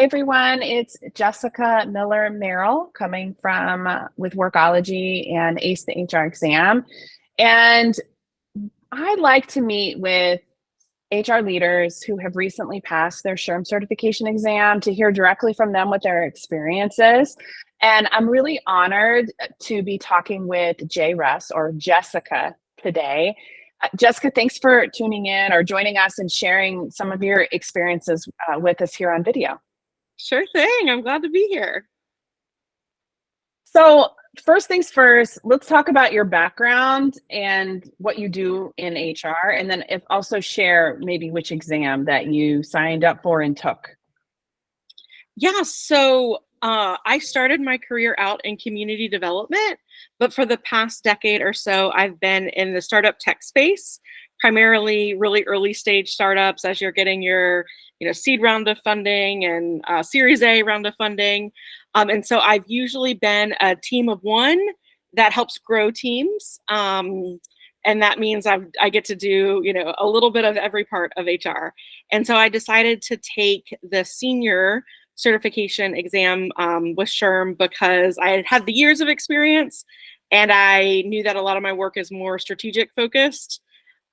Hey everyone, it's Jessica Miller Merrill coming from with Workology and Ace the HR exam. And I like to meet with HR leaders who have recently passed their SHRM certification exam to hear directly from them what their experience is. And I'm really honored to be talking with JRuss or Jessica today. Jessica, thanks for tuning in or joining us and sharing some of your experiences with us here on video. Sure thing. I'm glad to be here. So, first things first, let's talk about your background and what you do in HR, and then if also share maybe which exam that you signed up for and took. Yeah, I started my career out in community development, but for the past decade or so, I've been in the startup tech space, primarily really early stage startups as you're getting your seed round of funding and Series A round of funding. And so I've usually been a team of one that helps grow teams. And that means I get to do a little bit of every part of HR. And so I decided to take the senior certification exam with SHRM because I had had the years of experience and I knew that a lot of my work is more strategic focused.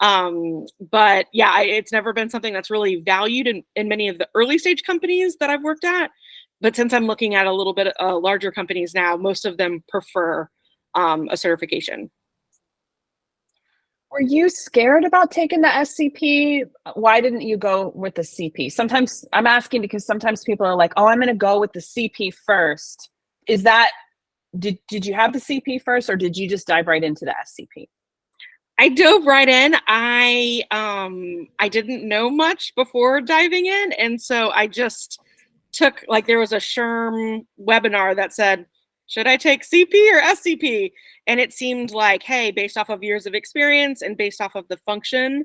But yeah, it's never been something that's really valued in many of the early stage companies that I've worked at. But since I'm looking at a little bit larger companies now, most of them prefer a certification. Were you scared about taking the SCP? Why didn't you go with the CP? Sometimes I'm asking because sometimes people are like, "Oh, I'm going to go with the CP first." Is that did you have the CP first, or did you just dive right into the SCP? I dove right in. I didn't know much before diving in, and so I just took there was a SHRM webinar that said, should I take CP or SCP? And it seemed like, hey, based off of years of experience and based off of the function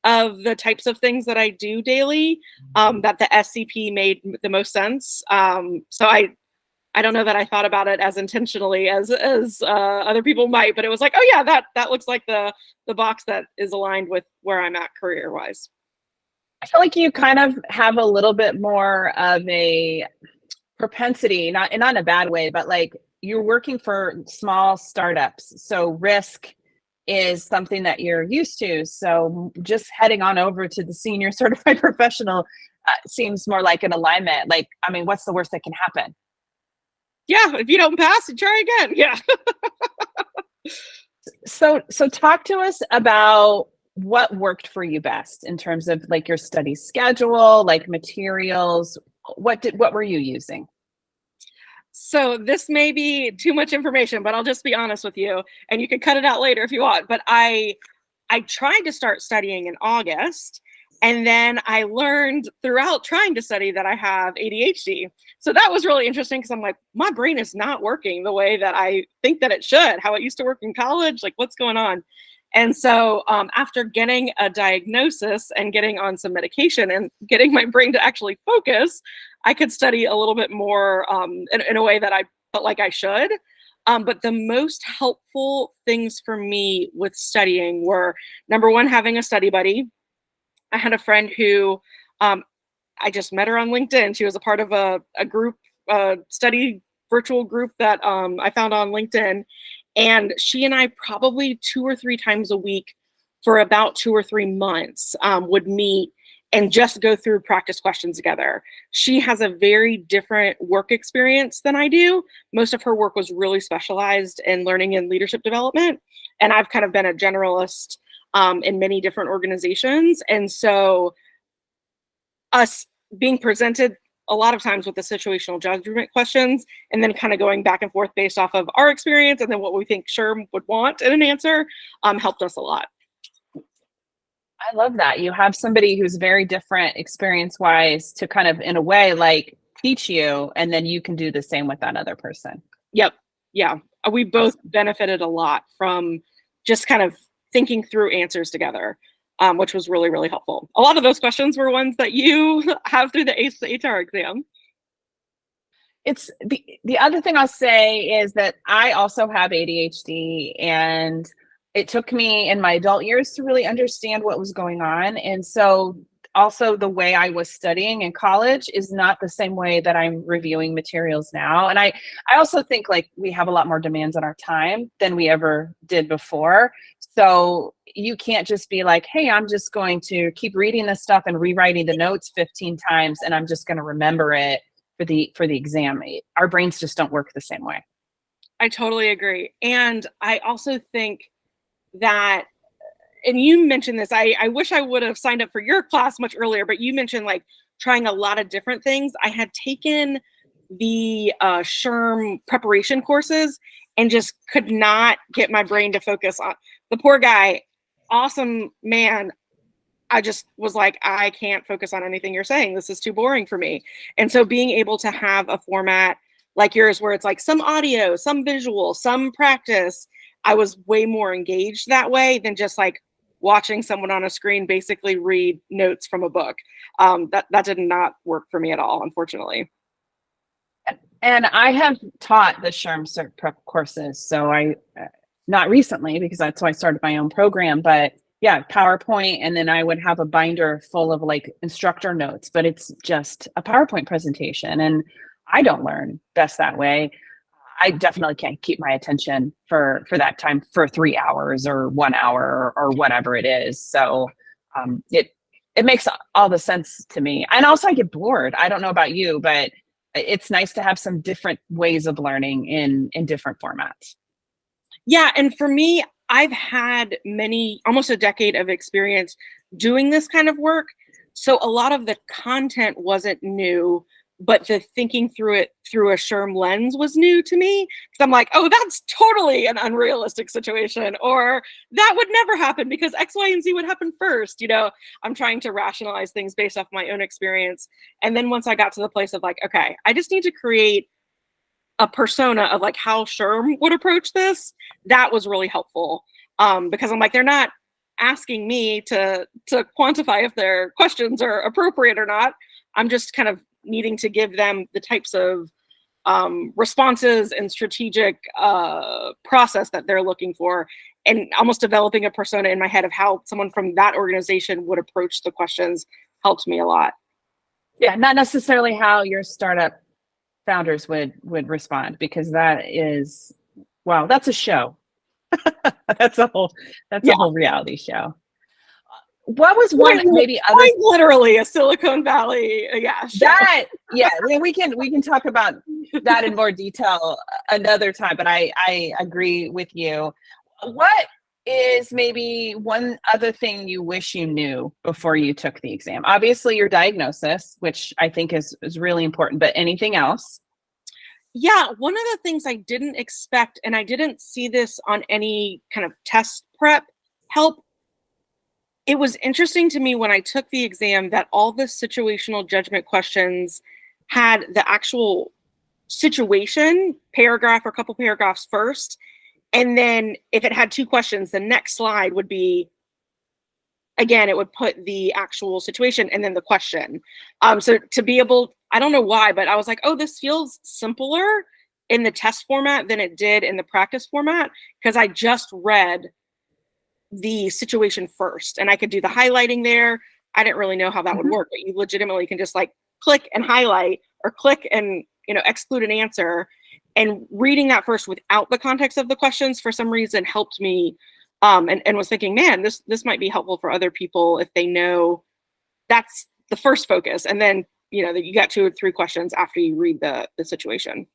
of the types of things that I do daily, that the SCP made the most sense. So I don't know that I thought about it as intentionally as other people might, but it was like, oh yeah, that looks like the box that is aligned with where I'm at career wise. I feel like you kind of have a little bit more of a propensity, not in a bad way, but like you're working for small startups, so risk is something that you're used to. So just heading on over to the senior certified professional seems more like an alignment. Like, I mean, what's the worst that can happen? Yeah, if you don't pass, try again. Yeah. So talk to us about what worked for you best in terms of like your study schedule, like materials. What were you using? So this may be too much information, but I'll just be honest with you, and you can cut it out later if you want. But I tried to start studying in August, and then I learned throughout trying to study that I have ADHD. So that was really interesting because I'm like, my brain is not working the way that I think that it should, how it used to work in college, like what's going on? And so after getting a diagnosis and getting on some medication and getting my brain to actually focus, I could study a little bit more in a way that I felt like I should. But the most helpful things for me with studying were, number one, having a study buddy. I had a friend who I just met her on LinkedIn. She was a part of a group, study virtual group that I found on LinkedIn. And she and I probably 2 or 3 times a week for about 2 or 3 months would meet and just go through practice questions together. She has a very different work experience than I do. Most of her work was really specialized in learning and leadership development. And I've kind of been a generalist in many different organizations. And so us being presented a lot of times with the situational judgment questions and then kind of going back and forth based off of our experience and then what we think SHRM would want in an answer helped us a lot. I love that. You have somebody who's very different experience wise to kind of, in a way, like teach you, and then you can do the same with that other person. Yep. Yeah. We both benefited a lot from just kind of thinking through answers together, which was really, really helpful. A lot of those questions were ones that you have through the ACE HR exam. It's the other thing I'll say is that I also have ADHD, and it took me in my adult years to really understand what was going on. And so also the way I was studying in college is not the same way that I'm reviewing materials now. And I also think like we have a lot more demands on our time than we ever did before. So you can't just be like, hey, I'm just going to keep reading this stuff and rewriting the notes 15 times and I'm just going to remember it for the exam. Our brains just don't work the same way. I totally agree. And I also think that, and you mentioned this, I wish I would have signed up for your class much earlier, but you mentioned like trying a lot of different things. I had taken the SHRM preparation courses and just could not get my brain to focus on the poor guy. Awesome man. I just was like, I can't focus on anything you're saying. This is too boring for me. And so being able to have a format like yours where it's like some audio, some visual, some practice, I was way more engaged that way than just like watching someone on a screen basically read notes from a book. That did not work for me at all, unfortunately. And I have taught the SHRM Cert Prep courses. So not recently, because that's why I started my own program, but yeah, PowerPoint. And then I would have a binder full of like instructor notes, but it's just a PowerPoint presentation. And I don't learn best that way. I definitely can't keep my attention for that time for 3 hours or 1 hour or whatever it is. So it makes all the sense to me. And also I get bored. I don't know about you, but it's nice to have some different ways of learning in different formats. Yeah. And for me, I've had almost a decade of experience doing this kind of work. So a lot of the content wasn't new, but the thinking through it through a SHRM lens was new to me. Because I'm like, oh, that's totally an unrealistic situation, or that would never happen because X, Y, and Z would happen first. You know, I'm trying to rationalize things based off my own experience. And then once I got to the place of like, okay, I just need to create a persona of like how SHRM would approach this, that was really helpful. Because I'm like, they're not asking me to quantify if their questions are appropriate or not. I'm just kind of needing to give them the types of responses and strategic process that they're looking for, and almost developing a persona in my head of how someone from that organization would approach the questions helped me a lot. Yeah, not necessarily how your startup founders would respond, because that is, well, that's a show. that's a whole reality show. What was one maybe other literally a Silicon Valley we can talk about that in more detail another time, but I agree with you. What is maybe one other thing you wish you knew before you took the exam? Obviously your diagnosis, which I think is really important, but anything else? Yeah, one of the things I didn't expect, and I didn't see this on any kind of test prep help, it was interesting to me when I took the exam that all the situational judgment questions had the actual situation paragraph or a couple paragraphs first. And then if it had 2 questions, the next slide would be, again, it would put the actual situation and then the question. So to be able, I don't know why, but I was like, oh, this feels simpler in the test format than it did in the practice format, because I just read the situation first and I could do the highlighting there. I didn't really know how that would work, but you legitimately can just like click and highlight or click and, exclude an answer. And reading that first without the context of the questions for some reason helped me, and was thinking, man, this might be helpful for other people if they know that's the first focus. And then, that you got 2 or 3 questions after you read the situation.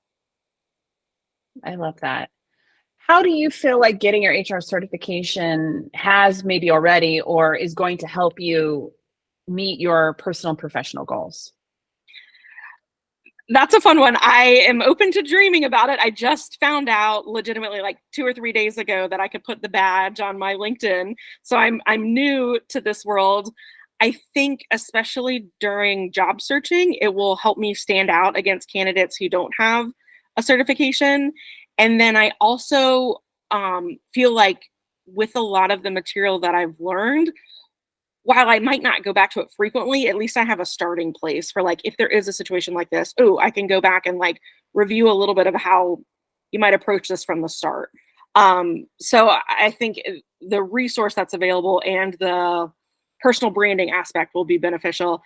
I love that. How do you feel like getting your HR certification has maybe already or is going to help you meet your personal and professional goals? That's a fun one. I am open to dreaming about it. I just found out legitimately like 2 or 3 days ago that I could put the badge on my LinkedIn. So I'm new to this world. I think especially during job searching, it will help me stand out against candidates who don't have a certification. And then I also feel like with a lot of the material that I've learned, while I might not go back to it frequently, at least I have a starting place for like, if there is a situation like this, I can go back and like review a little bit of how you might approach this from the start. So I think the resource that's available and the personal branding aspect will be beneficial.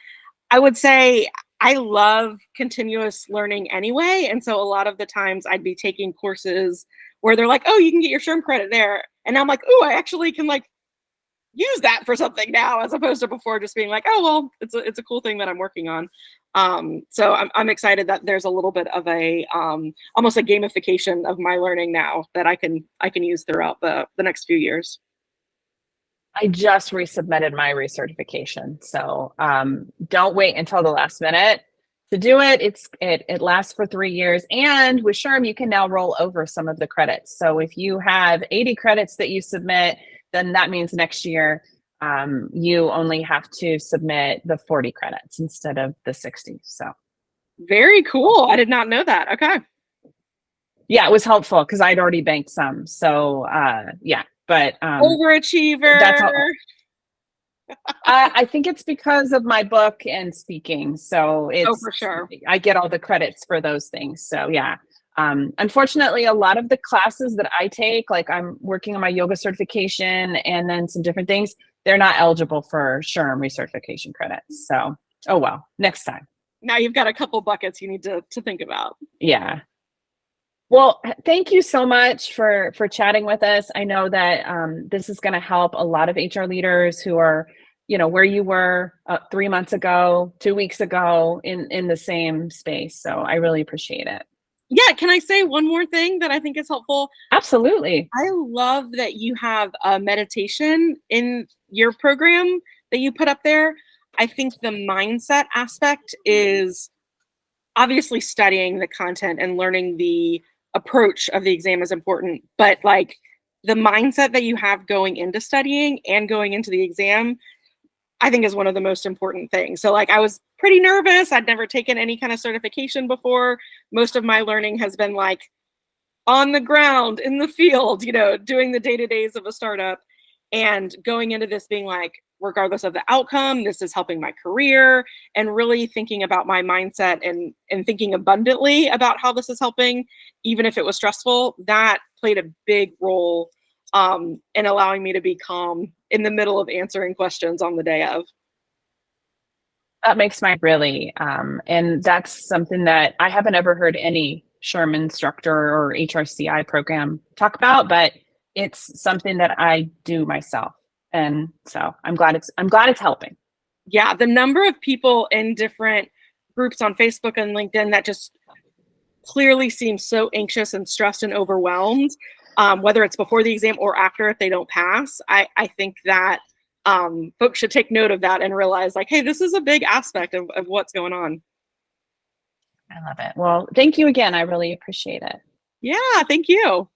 I would say I love continuous learning anyway. And so a lot of the times I'd be taking courses where they're like, oh, you can get your SHRM credit there. And I'm like, oh, I actually can like use that for something now, as opposed to before just being like, oh, well, it's a cool thing that I'm working on. So I'm excited that there's a little bit of a almost a gamification of my learning now that I can use throughout the next few years. I just resubmitted my recertification, so don't wait until the last minute to do it. It lasts for 3 years, and with SHRM, you can now roll over some of the credits. So if you have 80 credits that you submit, then that means next year you only have to submit the 40 credits instead of the 60. So very cool. I did not know that. Okay. Yeah, it was helpful because I'd already banked some. So yeah, but overachiever. That's all. I think it's because of my book and speaking. So it's for sure. I get all the credits for those things. So yeah. Unfortunately, a lot of the classes that I take, like I'm working on my yoga certification and then some different things, they're not eligible for SHRM recertification credits. So, oh well, next time. Now you've got a couple buckets you need to think about. Yeah. Well, thank you so much for chatting with us. I know that this is going to help a lot of HR leaders who are, where you were 3 months ago, 2 weeks ago in the same space. So I really appreciate it. Yeah. Can I say one more thing that I think is helpful? Absolutely. I love that you have a meditation in your program that you put up there. I think the mindset aspect is obviously studying the content and learning the approach of the exam is important, but like the mindset that you have going into studying and going into the exam, I think is one of the most important things. So like I was pretty nervous. I'd never taken any kind of certification before. Most of my learning has been like on the ground in the field, doing the day-to-days of a startup, and going into this being like, regardless of the outcome, this is helping my career, and really thinking about my mindset and thinking abundantly about how this is helping, even if it was stressful. That played a big role in allowing me to be calm in the middle of answering questions on the day of. That makes my really, and that's something that I haven't ever heard any SHRM instructor or HRCI program talk about, but it's something that I do myself. And so I'm glad it's helping. Yeah, the number of people in different groups on Facebook and LinkedIn that just clearly seem so anxious and stressed and overwhelmed, whether it's before the exam or after if they don't pass, I think that folks should take note of that and realize like, hey, this is a big aspect of what's going on. I love it. Well, thank you again. I really appreciate it. Yeah, thank you.